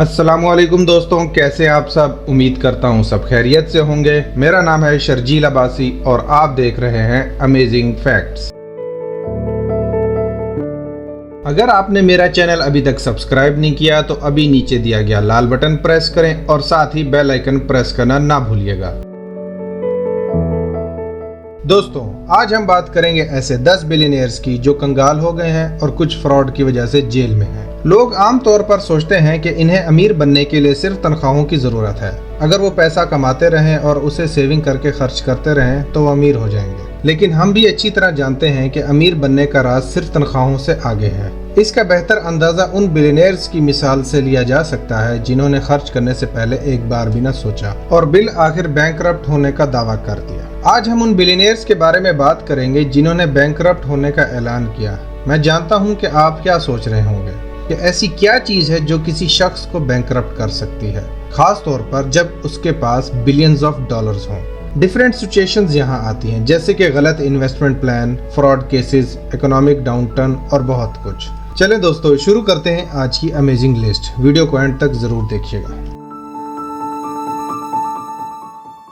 अस्सलामुअलैकुम दोस्तों, कैसे आप सब। उम्मीद करता हूँ सब खैरियत से होंगे। मेरा नाम है शर्जील अब्बासी और आप देख रहे हैं अमेजिंग फैक्ट्स। अगर आपने मेरा चैनल अभी तक सब्सक्राइब नहीं किया तो अभी नीचे दिया गया लाल बटन प्रेस करें और साथ ही बेल आइकन प्रेस करना ना भूलिएगा। दोस्तों, आज हम बात करेंगे ऐसे 10 बिलियनियर्स की जो कंगाल हो गए हैं और कुछ फ्रॉड की वजह से जेल में हैं। लोग आमतौर पर सोचते हैं कि इन्हें अमीर बनने के लिए सिर्फ तनख्वाहों की जरूरत है। अगर वो पैसा कमाते रहें और उसे सेविंग करके खर्च करते रहें तो वो अमीर हो जाएंगे। लेकिन हम भी अच्छी तरह जानते हैं कि अमीर बनने का राज सिर्फ तनख्वाहों से आगे है। इसका बेहतर अंदाजा उन बिलियनियर्स की मिसाल से लिया जा सकता है जिन्होंने खर्च करने से पहले एक बार भी न सोचा और बिल आखिर बैंकरप्ट होने का दावा कर दिया। आज हम उन बिलियनियर्स के बारे में बात करेंगे जिन्होंने बैंकरप्ट होने का ऐलान किया। मैं जानता हूं कि आप क्या सोच रहे होंगे कि ऐसी क्या चीज है जो किसी शख्स को बैंकरप्ट कर सकती है, खास तौर पर जब उसके पास बिलियंस ऑफ डॉलर्स हों। डिफरेंट सिचुएशंस यहाँ आती हैं, जैसे कि गलत investment plan, fraud cases, economic downturn और बहुत कुछ। चले दोस्तों, शुरू करते हैं आज की अमेजिंग लिस्ट। वीडियो को एंड तक जरूर देखिएगा।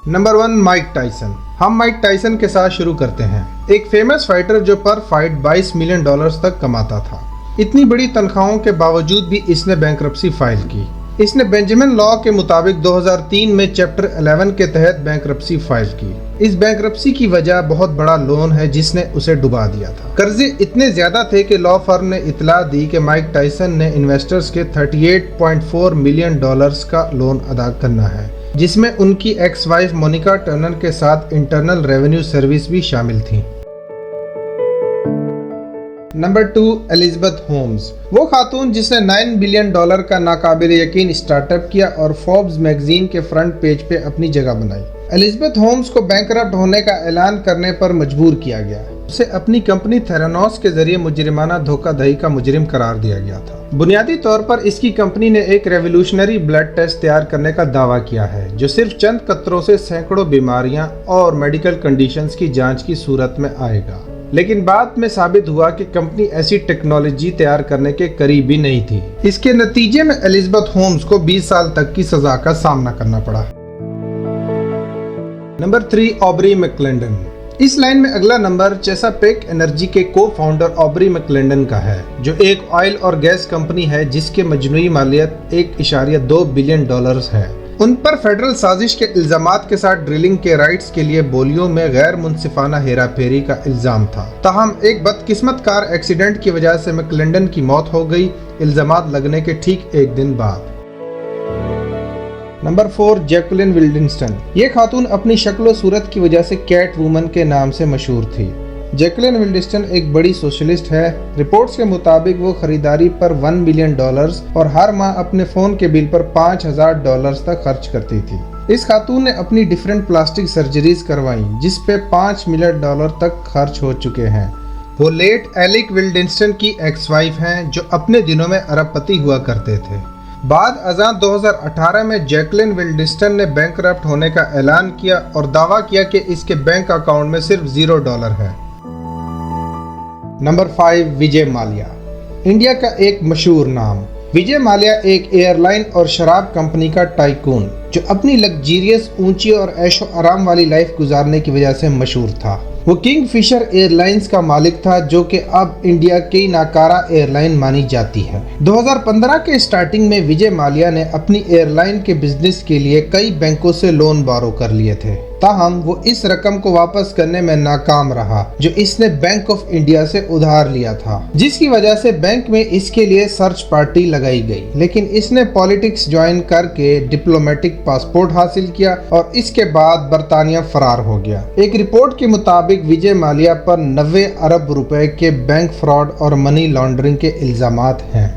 Number 1, Mike Tyson. हम माइक टायसन के साथ शुरू करते हैं। एक फेमस फाइटर जो पर फाइट $22 मिलियन तक कमाता था। इतनी बड़ी तनख्वाहों के बावजूद भी इसने बैंकरप्सी फाइल की। इसने बेंजामिन लॉ के मुताबिक 2003 में चैप्टर 11 के तहत बैंकरप्सी फाइल की। इस बैंकरप्सी की वजह बहुत बड़ा लोन है जिसने उसे डुबा दिया था। कर्जे इतने ज्यादा थे कि लॉ फर्म ने इतला दी कि माइक टायसन ने इन्वेस्टर्स के $38.4 मिलियन का लोन अदा करना है, जिसमें उनकी एक्स वाइफ मोनिका टर्नर के साथ इंटरनल रेवेन्यू सर्विस भी शामिल थी। Number 2, Elizabeth Holmes. वो खातून जिसने $9 बिलियन का नाकाबिल यकीन स्टार्टअप किया और फोर्ब्स मैगजीन के फ्रंट पेज पे अपनी जगह बनाई। एलिजाबेथ होम्स को बैंकरप्ट होने का ऐलान करने पर मजबूर किया गया। उसे अपनी कंपनी थेरानोस के जरिए मुजरिमाना धोखाधड़ी का मुजरिम करार दिया गया था। बुनियादी तौर पर इसकी कंपनी ने एक रेवोल्यूशनरी ब्लड टेस्ट तैयार करने का दावा किया है जो सिर्फ चंद कतरों से सैकड़ों बीमारियां और मेडिकल कंडीशंस की जांच की सूरत में आएगा। लेकिन बाद में साबित हुआ कि कंपनी ऐसी टेक्नोलॉजी तैयार करने के करीब ही नहीं थी। इसके नतीजे में एलिजाबेथ होम्स को 20 साल तक की सजा का सामना करना पड़ा। Number 3, Aubrey McClendon. इस लाइन में अगला नंबर चेसापेक एनर्जी के को फाउंडर ऑब्री मैकक्लेंडन का है, जो एक ऑयल और गैस कंपनी है जिसके मजमूई मालियत $1.2 बिलियन है। उन पर फेडरल साजिश के इल्जामात के साथ ड्रिलिंग के राइट्स के लिए बोलियों में गैर मुनसिफाना हेरा फेरी का इल्जाम था। ताहम एक बदकिस्मत कार एक्सीडेंट की वजह से मैकक्लेंडन की मौत हो गई, इल्जामात लगने के ठीक एक दिन बाद। Number 4, Jacqueline Wildington. ये खातून अपनी शक्ल सूरत की वजह से कैट वुमन के नाम से मशहूर थी। जैकलिन विल्डिंगटन एक बड़ी सोशलिस्ट है। रिपोर्ट्स के मुताबिक वो खरीदारी पर $1 बिलियन और हर माह अपने फोन के बिल पर $5,000 तक खर्च करती थी। इस खातून ने अपनी डिफरेंट प्लास्टिक सर्जरीज करवाई जिस पे $5 मिलियन तक खर्च हो चुके हैं। वो लेट एलिक विल्डिंगटन की एक्स वाइफ हैं जो अपने दिनों में अरबपति हुआ करते थे। बाद अज़ां 2018 में जैकलिन विल्डिंगटन ने बैंकरप्ट होने का ऐलान किया और दावा किया कि इसके बैंक अकाउंट में सिर्फ $0 है। नंबर 5, विजय माल्या। इंडिया का एक मशहूर नाम। विजय माल्या एक एयरलाइन और शराब कंपनी का टाइकून जो अपनी लग्जरियस, ऊंची और ऐशो आराम वाली लाइफ गुजारने की वजह से मशहूर था। वो किंगफिशर एयरलाइंस का मालिक था जो कि अब इंडिया की नाकारा एयरलाइन मानी जाती है। 2015 के स्टार्टिंग में विजय माल्या ने अपनी एयरलाइन के बिजनेस के लिए कई बैंकों से लोन बारो कर लिए थे। ताहम वो इस रकम को वापस करने में नाकाम रहा जो इसने बैंक ऑफ इंडिया से उधार लिया था, जिसकी वजह से बैंक में इसके लिए सर्च पार्टी लगाई गई। लेकिन इसने पॉलिटिक्स ज्वाइन करके डिप्लोमेटिक पासपोर्ट हासिल किया और इसके बाद बरतानिया फरार हो गया। एक रिपोर्ट के मुताबिक विजय माल्या पर 90 अरब रुपए के बैंक फ्रॉड और मनी लॉन्ड्रिंग के इल्जामात हैं।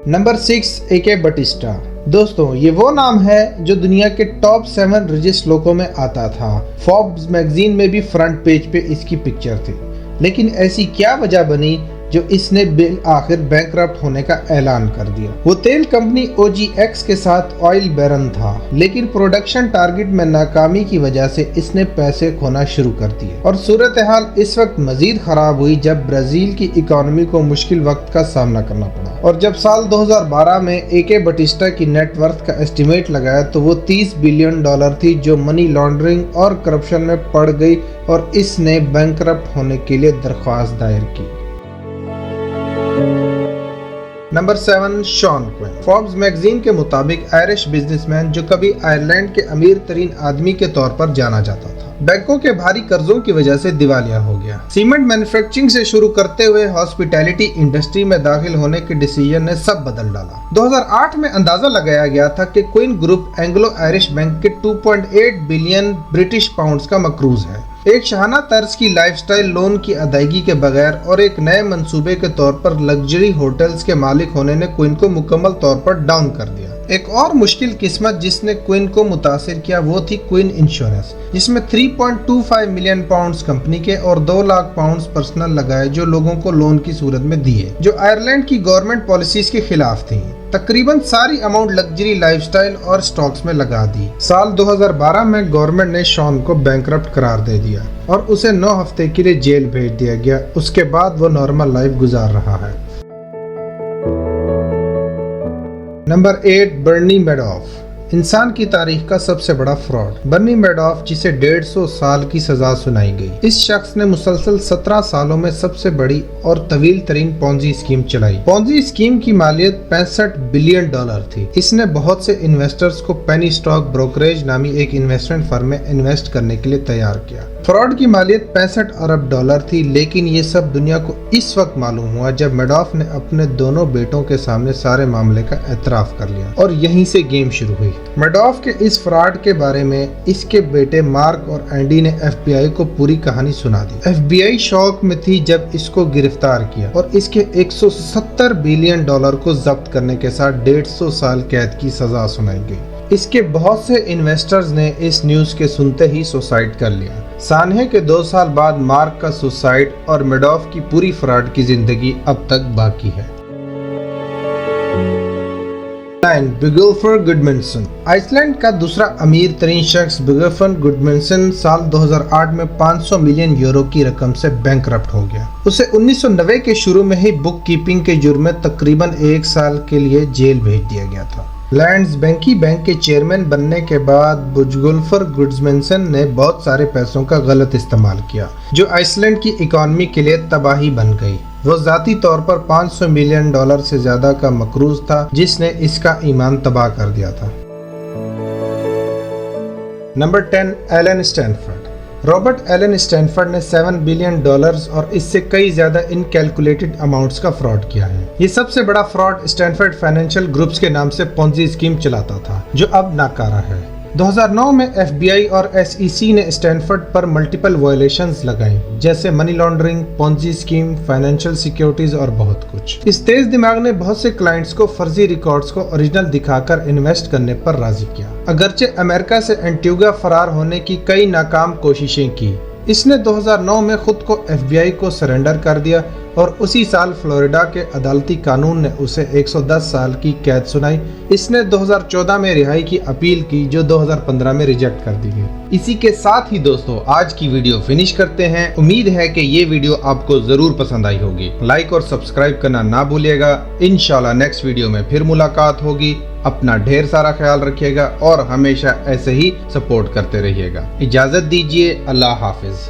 Number 6, AK Batista. दोस्तों, ये वो नाम है जो दुनिया के टॉप 7 रिचेस्ट लोगों में आता था। फोर्ब्स मैगजीन में भी फ्रंट पेज पे इसकी पिक्चर थी। लेकिन ऐसी क्या वजह बनी जो इसने बिल आखिर बैंकरप्ट होने का ऐलान कर दिया। वो तेल कंपनी OGX के साथ ऑयल बैरन था, लेकिन प्रोडक्शन टारगेट में नाकामी की वजह से इसने पैसे खोना शुरू कर दिए और सूरत हाल इस वक्त मजीद खराब हुई जब ब्राजील की इकोनॉमी को मुश्किल वक्त का सामना करना पड़ा। और जब साल 2012 में AK बटिस्टा की नेटवर्थ का एस्टिमेट लगाया तो वो $30 बिलियन थी, जो मनी लॉन्ड्रिंग और करप्शन में पड़ गई और इसने बैंकरप्ट होने के लिए दरख्वास्त दायर की। Number 7, Sean Quinn. Forbes magazine के मुताबिक आयरिश बिजनेसमैन जो कभी आयरलैंड के अमीर तरीन आदमी के तौर पर जाना जाता था, बैंकों के भारी कर्जों की वजह से दिवालिया हो गया। सीमेंट मैन्युफैक्चरिंग से शुरू करते हुए हॉस्पिटैलिटी इंडस्ट्री में दाखिल होने के डिसीजन ने सब बदल डाला। 2008 में अंदाजा लगाया गया था कि queen group Anglo Irish bank के 2.8 बिलियन ब्रिटिश पाउंड्स का मकरूज है। एक शाहाना तर्ज की लाइफस्टाइल, लोन की अदायगी के बगैर और एक नए मंसूबे के तौर पर लग्जरी होटल्स के मालिक होने ने क्वीन को मुकम्मल तौर पर डाउन कर दिया। एक और मुश्किल किस्मत जिसने क्वीन को मुतासिर किया वो थी क्वीन इंश्योरेंस, जिसमें 3.25 मिलियन पाउंड्स कंपनी के और 2 लाख पाउंड्स पर्सनल लगाए, जो लोगों को लोन की सूरत में दिए, जो आयरलैंड की गवर्नमेंट पॉलिसीज के खिलाफ थी। तकरीबन सारी अमाउंट लग्जरी लाइफस्टाइल और स्टॉक्स में लगा दी। साल 2012 में गवर्नमेंट ने शॉन को बैंकरप्ट करार दे दिया और उसे 9 हफ्ते के लिए जेल भेज दिया गया। उसके बाद वो नॉर्मल लाइफ गुजार रहा है। नंबर 8, बर्नी मैडॉफ। इंसान की तारीख का सबसे बड़ा फ्रॉड बर्नी मैडॉफ, जिसे 150 साल की सजा सुनाई गई। इस शख्स ने मुसलसल 17 सालों में सबसे बड़ी और तवील तरीन पोंजी स्कीम चलाई। पोंजी स्कीम की मालियत $65 बिलियन थी। इसने बहुत से इन्वेस्टर्स को पेनी स्टॉक ब्रोकरेज नामी एक इन्वेस्टमेंट फर्म में इन्वेस्ट करने के लिए तैयार किया। फ्रॉड की मालियत $65 अरब थी, लेकिन ये सब दुनिया को इस वक्त मालूम हुआ जब मैडॉफ ने अपने दोनों बेटों के सामने सारे मामले का एतराफ कर लिया और यहीं से गेम शुरू हुई। मैडॉफ के इस फ्रॉड के बारे में इसके बेटे मार्क और एंडी ने FBI को पूरी कहानी सुना दी। FBI शौक में थी जब इसको गिरफ्तार किया और इसके $170 बिलियन को जब्त करने के साथ 150 साल कैद की सजा सुनाई गई। इसके बहुत से इन्वेस्टर्स ने इस न्यूज के सुनते ही सुसाइड कर लिया। सानहे के 2 साल बाद मार्क का सुसाइड और मैडॉफ की पूरी फ्रॉड की जिंदगी अब तक बाकी है। बिगुल्फर गुडमैनसन। आइसलैंड का दूसरा अमीर तरीन शख्स बिगुल्फर गुडमैनसन साल 2008 में 500 मिलियन यूरो की रकम से बैंकरप्ट हो गया। उसे 1990 के शुरू में ही बुक कीपिंग के जुर्म में तकरीबन 1 साल के लिए जेल भेज दिया गया था। लैंड्सबैंकी बैंक के चेयरमैन बनने के बाद बिगुल्फर गुडमैनसन ने बहुत सारे पैसों का गलत इस्तेमाल किया, जो आइसलैंड की इकोनॉमी के लिए तबाही बन गई। वो जाती तौर पर $500 मिलियन से ज्यादा का मकरूज था, जिसने इसका ईमान तबाह कर दिया था। Number 10, Allen Stanford. Robert Allen Stanford ने $7 बिलियन और इससे कई ज्यादा इनकैलकुलेटेड अमाउंट्स का फ्रॉड किया है। ये सबसे बड़ा फ्रॉड स्टैनफोर्ड फाइनेंशियल ग्रुप्स के नाम से पोंजी स्कीम चलाता था, जो अब नाकारा है। 2009 में FBI और SEC ने स्टैनफोर्ड पर मल्टीपल वायलेशंस लगाई, जैसे money laundering, Ponzi scheme, financial securities और बहुत कुछ। इस तेज दिमाग ने बहुत से क्लाइंट्स को फर्जी रिकॉर्ड्स को ओरिजिनल दिखाकर इन्वेस्ट करने पर राजी किया। अगरचे अमेरिका से एंटीगा फरार होने की कई नाकाम कोशिशें की, इसने 2009 में खुद को FBI को सरेंडर कर दिया और उसी साल फ्लोरिडा के अदालती कानून ने उसे 110 साल की कैद सुनाई। इसने 2014 में रिहाई की अपील की, जो 2015 में रिजेक्ट कर दी गई। इसी के साथ ही दोस्तों आज की वीडियो फिनिश करते हैं। उम्मीद है कि ये वीडियो आपको जरूर पसंद आई होगी। लाइक और सब्सक्राइब करना ना भूलिएगा। इंशाल्लाह नेक्स्ट वीडियो में फिर मुलाकात होगी। अपना ढेर सारा ख्याल रखिएगा और हमेशा ऐसे ही सपोर्ट करते रहिएगा। इजाजत दीजिए। अल्लाह हाफिज।